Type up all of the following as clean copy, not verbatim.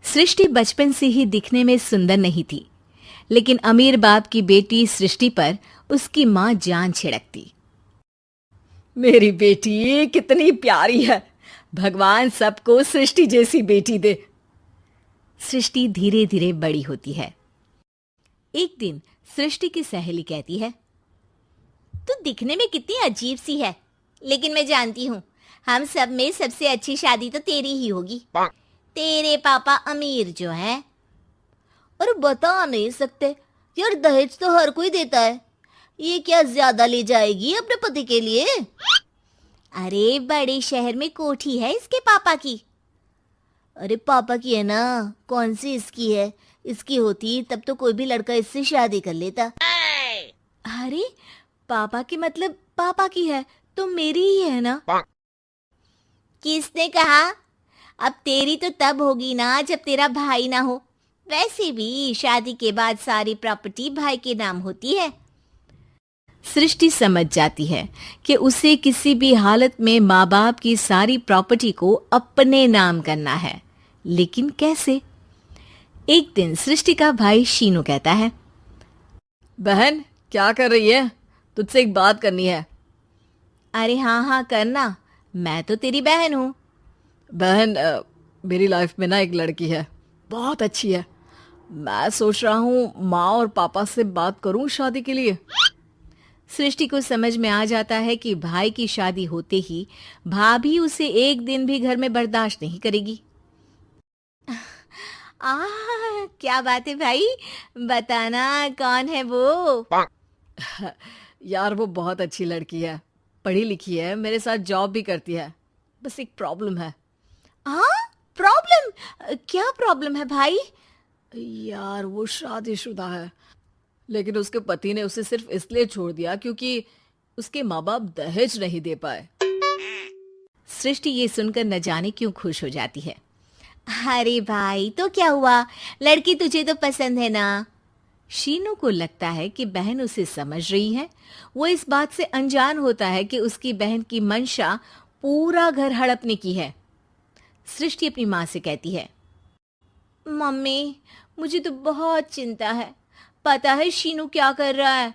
सृष्टि बचपन से ही दिखने में सुंदर नहीं थी, लेकिन अमीर बाप की बेटी सृष्टि पर उसकी माँ जान छिड़कती। मेरी बेटी कितनी प्यारी है, भगवान सबको सृष्टि जैसी बेटी दे। सृष्टि धीरे धीरे बड़ी होती है। एक दिन सृष्टि की सहेली कहती है, तू दिखने में कितनी अजीब सी है, लेकिन मैं जानती हूँ हम सब में सबसे अच्छी शादी तो तेरी ही होगी। तेरे पापा अमीर जो हैं। और बता नहीं सकते यार, दहेज तो हर कोई देता है, ये क्या ज्यादा ले जाएगी अपने पति के लिए? अरे बड़े शहर में कोठी है इसके पापा की। अरे पापा की है ना, कौन सी इसकी है? इसकी होती तब तो कोई भी लड़का इससे शादी कर लेता। अरे पापा की मतलब पापा की है तो मेरी ही है ना? किसने कहा? अब तेरी तो तब होगी ना जब तेरा भाई ना हो। वैसे भी शादी के बाद सारी प्रॉपर्टी भाई के नाम होती है। सृष्टि समझ जाती है कि उसे किसी भी हालत में माँ बाप की सारी प्रॉपर्टी को अपने नाम करना है, लेकिन कैसे? एक दिन सृष्टि का भाई शीनू कहता है, बहन क्या कर रही है? तुझसे एक बात करनी है। अरे हाँ हाँ करना, मैं तो तेरी बहन हूँ। बहन मेरी लाइफ में ना एक लड़की है, बहुत अच्छी है। मैं सोच रहा हूँ माँ और पापा से बात करूँ शादी के लिए। सृष्टि को समझ में आ जाता है कि भाई की शादी होते ही भाभी उसे एक दिन भी घर में बर्दाश्त नहीं करेगी। क्या बात है भाई, बताना कौन है वो? यार वो बहुत अच्छी लड़की है, पढ़ी लिखी है, मेरे साथ जॉब भी करती है। बस एक प्रॉब्लम है। प्रॉब्लम? क्या प्रॉब्लम है भाई? यार वो शादीशुदा है, लेकिन उसके पति ने उसे सिर्फ इसलिए छोड़ दिया क्योंकि उसके माँ बाप दहेज नहीं दे पाए। सृष्टि ये सुनकर न जाने क्यों खुश हो जाती है। अरे भाई तो क्या हुआ, लड़की तुझे तो पसंद है ना? शीनू को लगता है कि बहन उसे समझ रही है। वो इस बात से अनजान होता है कि उसकी बहन की मंशा पूरा घर हड़पने की है। सृष्टि अपनी माँ से कहती है, मम्मी मुझे तो बहुत चिंता है। पता है शीनू क्या कर रहा है?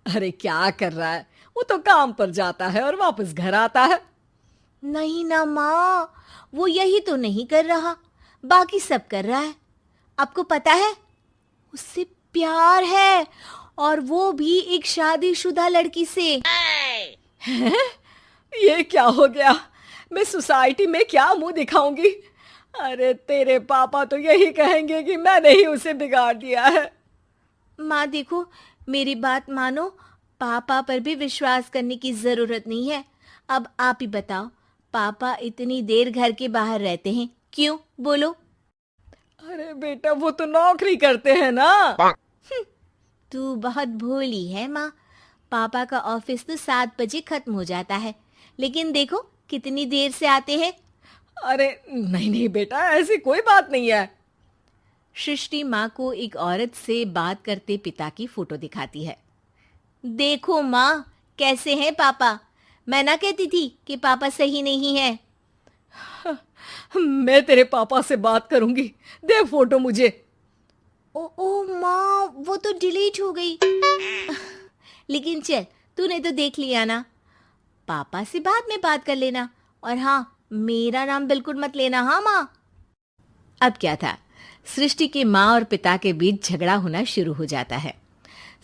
अरे क्या कर रहा है? वो तो काम पर जाता है और वापस घर आता है। नहीं ना माँ, वो यही तो नहीं कर रहा, बाकी सब कर रहा है। आपको पता है उससे प्यार है, और वो भी एक शादीशुदा लड़की से। हैं? ये क्या हो गया? मैं सोसाइटी में क्या मुंह दिखाऊंगी? अरे तेरे पापा तो यही कहेंगे कि मैंने ही उसे बिगाड़ दिया है। माँ देखो, मेरी बात मानो, पापा पर भी विश्वास करने की जरूरत नहीं है। अब आप ही बताओ, पापा इतनी देर घर के बाहर रहते हैं क्यों? बोलो। अरे बेटा वो तो नौकरी करते हैं ना। तू बहुत भोली है माँ। पापा का ऑफिस तो 7 बजे खत्म हो जाता है, लेकिन देखो कितनी देर से आते हैं। अरे नहीं नहीं बेटा, ऐसी कोई बात नहीं है। सृष्टि माँ को एक औरत से बात करते पिता की फोटो दिखाती है। देखो माँ, कैसे हैं पापा? मैं ना कहती थी कि पापा सही नहीं है। मैं तेरे पापा से बात करूंगी, दे फोटो मुझे। ओ माँ, वो तो डिलीट हो गई। लेकिन चल, तूने तो देख लिया ना। पापा से बाद में बात कर लेना, और हाँ, मेरा नाम बिल्कुल मत लेना। हाँ माँ। अब क्या था, सृष्टि के माँ और पिता के बीच झगड़ा होना शुरू हो जाता है।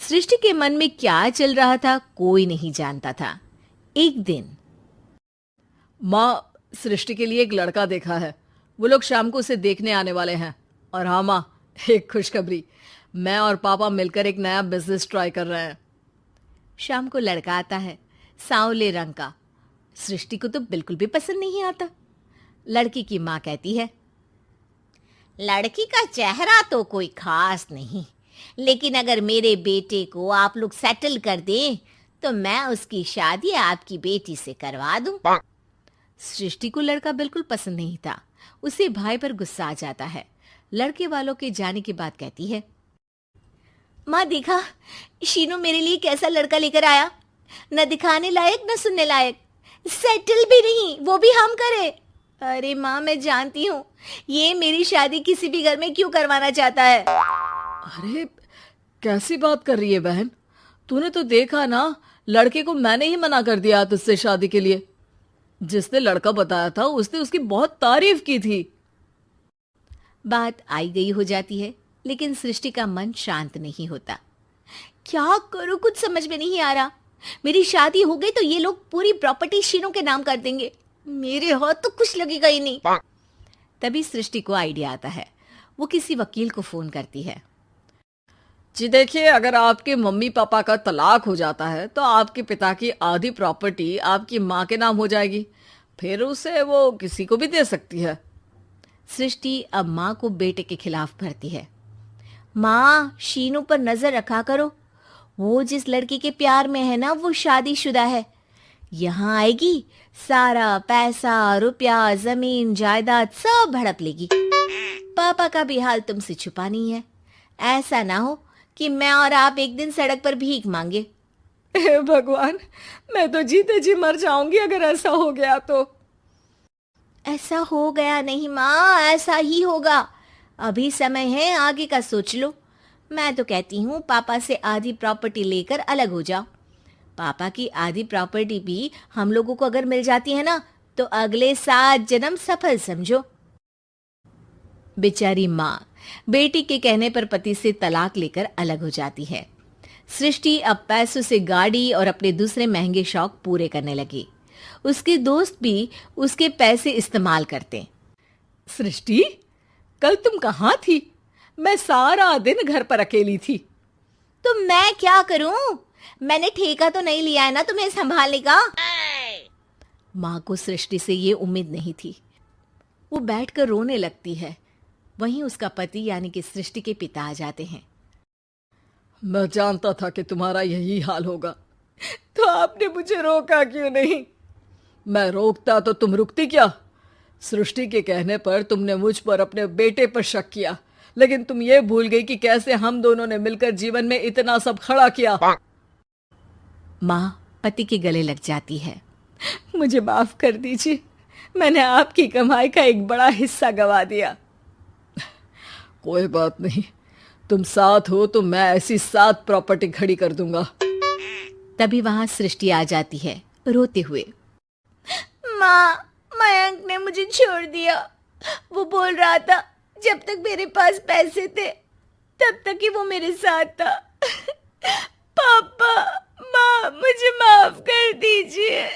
सृष्टि के मन में क्या चल रहा था कोई नहीं जानता था। एक दिन, माँ सृष्टि के लिए एक लड़का देखा है, वो लोग शाम को उसे देखने आने वाले हैं। और हाँ माँ, एक खुशखबरी, मैं और पापा मिलकर एक नया बिजनेस ट्राई कर रहे हैं। शाम को लड़का आता है, सांवले रंग का। सृष्टि को तो बिल्कुल भी पसंद नहीं आता। लड़की की माँ कहती है, लड़की का चेहरा तो कोई खास नहीं, लेकिन अगर मेरे बेटे को आप लोग सेटल कर दें तो मैं उसकी शादी आपकी बेटी से करवा दूं। सृष्टि को लड़का बिल्कुल पसंद नहीं था। उसे भाई पर गुस्सा आ जाता है। लड़के वालों के जाने के बाद कहती है, माँ देखा, शीनू मेरे लिए कैसा लड़का लेकर आया, न दिखाने लायक न सुनने लायक, सेटल भी नहीं, वो भी हम करे। अरे माँ, मैं जानती हूँ ये मेरी शादी किसी भी घर में क्यों करवाना चाहता है। अरे कैसी बात कर रही है बहन? तूने तो देखा ना, लड़के को मैंने ही मना कर दिया तुझसे शादी के लिए। जिसने लड़का बताया था उसने उसकी बहुत तारीफ की थी। बात आई गई हो जाती है, लेकिन सृष्टि का मन शांत नहीं होता। क्या करूं, कुछ समझ में नहीं आ रहा। मेरी शादी हो गई तो ये लोग पूरी प्रॉपर्टी शीनू के नाम कर देंगे, मेरे हाथ तो कुछ लगेगा ही नहीं। तभी सृष्टि को आइडिया आता है। वो किसी वकील को फोन करती है। जी देखिए, अगर आपके मम्मी पापा का तलाक हो जाता है तो आपके पिता की आधी प्रॉपर्टी आपकी माँ के नाम हो जाएगी, फिर उसे वो किसी को भी दे सकती है। सृष्टि अब माँ को बेटे के खिलाफ भरती है। माँ, शीनू पर नजर रखा करो, वो जिस लड़की के प्यार में है ना वो शादीशुदा है। यहाँ आएगी, सारा पैसा रुपया जमीन जायदाद सब हड़प लेगी। पापा का भी हाल तुमसे छुपा नहीं है। ऐसा ना हो कि मैं और आप एक दिन सड़क पर भीख मांगे। हे भगवान, मैं तो जीते जी मर जाऊंगी अगर ऐसा हो गया तो। ऐसा हो गया नहीं माँ, ऐसा ही होगा। अभी समय है, आगे का सोच लो। मैं तो कहती हूँ पापा से आधी प्रॉपर्टी लेकर अलग हो जाओ। पापा की आधी प्रॉपर्टी भी हम लोगों को अगर मिल जाती है ना तो अगले 7 जन्म सफल समझो। बेचारी माँ बेटी के कहने पर पति से तलाक लेकर अलग हो जाती है। सृष्टि अब पैसों से गाड़ी और अपने दूसरे महंगे शौक पूरे करने लगी। उसके दोस्त भी उसके पैसे इस्तेमाल करते। सृष्टि, कल तुम कहाँ थी? मैं सारा दिन घर पर अकेली थी। तो मैं क्या करूं? मैंने ठेका तो नहीं लिया है ना तुम्हें संभालने का। माँ को सृष्टि से ये उम्मीद नहीं थी। वो बैठकर रोने लगती है। वहीं उसका पति यानी कि सृष्टि के पिता आ जाते हैं। मैं जानता था कि तुम्हारा यही हाल होगा, तो आपने मुझे रोका क्यों नहीं? मैं रोकता तो तुम रुकती क्या? सृष्टि के कहने पर तुमने मुझ पर अपने बेटे पर शक किया, लेकिन तुम ये भूल गई कि कैसे हम दोनों ने मिलकर जीवन में इतना सब खड़ा किया। माँ पति के गले लग जाती है। मुझे माफ कर दीजिए, मैंने आपकी कमाई का एक बड़ा हिस्सा गवा दिया। कोई बात नहीं, तुम साथ हो तो मैं ऐसी 7 प्रॉपर्टी खड़ी कर दूंगा। तभी वहां सृष्टि आ जाती है रोते हुए। माँ, मयंक ने मुझे छोड़ दिया। वो बोल रहा था जब तक मेरे पास पैसे थे तब तक ही वो मेरे साथ था। पापा, माँ, मुझे माफ कर दीजिए।